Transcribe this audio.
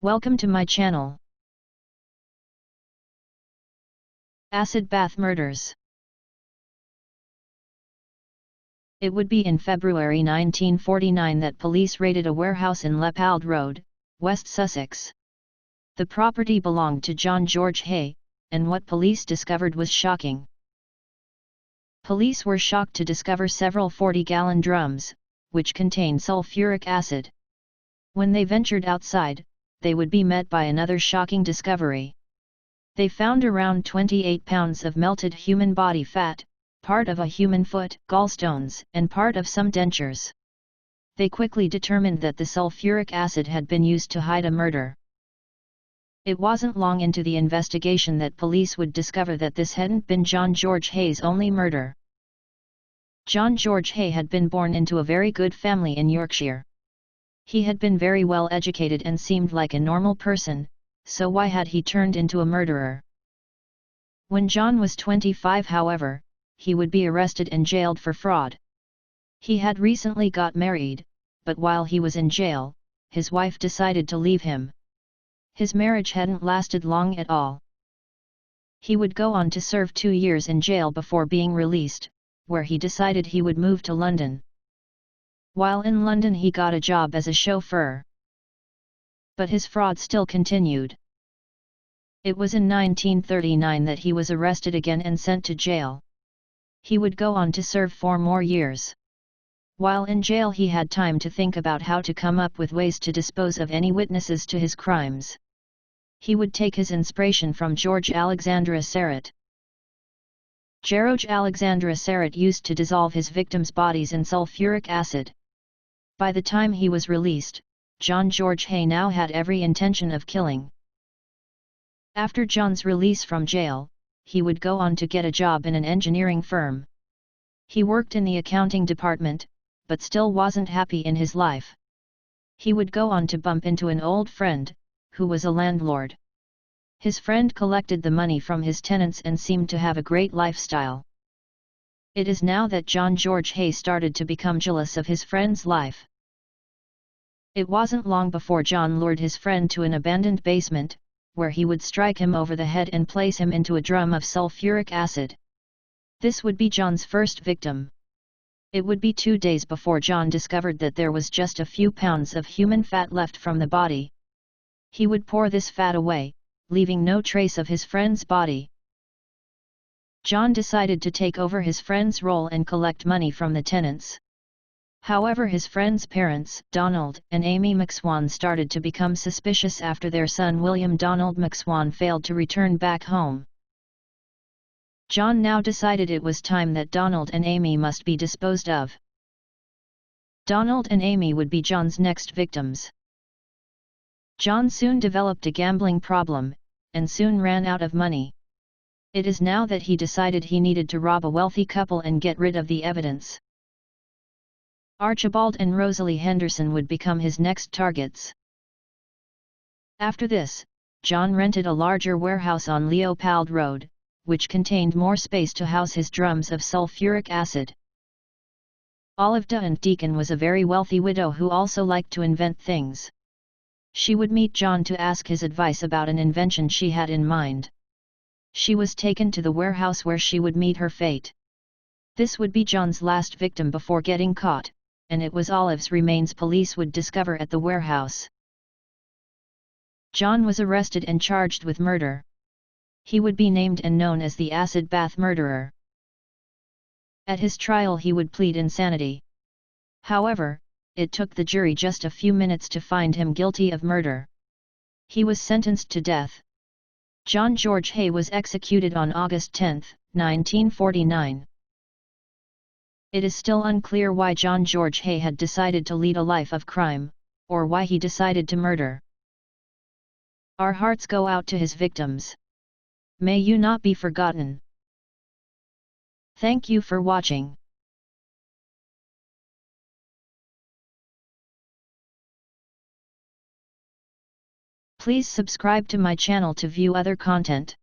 Welcome to my channel. Acid bath murders. It would be in February 1949 that police raided a warehouse in Lepald Road, West Sussex. The property belonged to John George Hay, and what police discovered was shocking. Police were shocked to discover several 40-gallon drums, which contained sulfuric acid. When they ventured outside, they would be met by another shocking discovery. They found around 28 pounds of melted human body fat, part of a human foot, gallstones, and part of some dentures. They quickly determined that the sulfuric acid had been used to hide a murder. It wasn't long into the investigation that police would discover that this hadn't been John George Hay's only murder. John George Hay had been born into a very good family in Yorkshire. He had been very well educated and seemed like a normal person, so why had he turned into a murderer? When John was 25, however, he would be arrested and jailed for fraud. He had recently got married, but while he was in jail, his wife decided to leave him. His marriage hadn't lasted long at all. He would go on to serve 2 years in jail before being released, where he decided he would move to London. While in London he got a job as a chauffeur. But his fraud still continued. It was in 1939 that he was arrested again and sent to jail. He would go on to serve 4 more years. While in jail he had time to think about how to come up with ways to dispose of any witnesses to his crimes. He would take his inspiration from George Alexander Sarrett. George Alexander Sarrett used to dissolve his victims' bodies in sulfuric acid. By the time he was released, John George Hay now had every intention of killing. After John's release from jail, he would go on to get a job in an engineering firm. He worked in the accounting department, but still wasn't happy in his life. He would go on to bump into an old friend, who was a landlord. His friend collected the money from his tenants and seemed to have a great lifestyle. It is now that John George Hay started to become jealous of his friend's life. It wasn't long before John lured his friend to an abandoned basement, where he would strike him over the head and place him into a drum of sulfuric acid. This would be John's first victim. It would be 2 days before John discovered that there was just a few pounds of human fat left from the body. He would pour this fat away, leaving no trace of his friend's body. John decided to take over his friend's role and collect money from the tenants. However, his friend's parents, Donald and Amy McSwan, started to become suspicious after their son William Donald McSwan failed to return back home. John now decided it was time that Donald and Amy must be disposed of. Donald and Amy would be John's next victims. John soon developed a gambling problem, and soon ran out of money. It is now that he decided he needed to rob a wealthy couple and get rid of the evidence. Archibald and Rosalie Henderson would become his next targets. After this, John rented a larger warehouse on Leopold Road, which contained more space to house his drums of sulfuric acid. Olive Dunt Deacon was a very wealthy widow who also liked to invent things. She would meet John to ask his advice about an invention she had in mind. She was taken to the warehouse where she would meet her fate. This would be John's last victim before getting caught, and it was Olive's remains police would discover at the warehouse. John was arrested and charged with murder. He would be named and known as the acid bath murderer. At his trial he would plead insanity. However, it took the jury just a few minutes to find him guilty of murder. He was sentenced to death. John George Hay was executed on August 10, 1949. It is still unclear why John George Hay had decided to lead a life of crime, or why he decided to murder. Our hearts go out to his victims. May you not be forgotten. Thank you for watching. Please subscribe to my channel to view other content.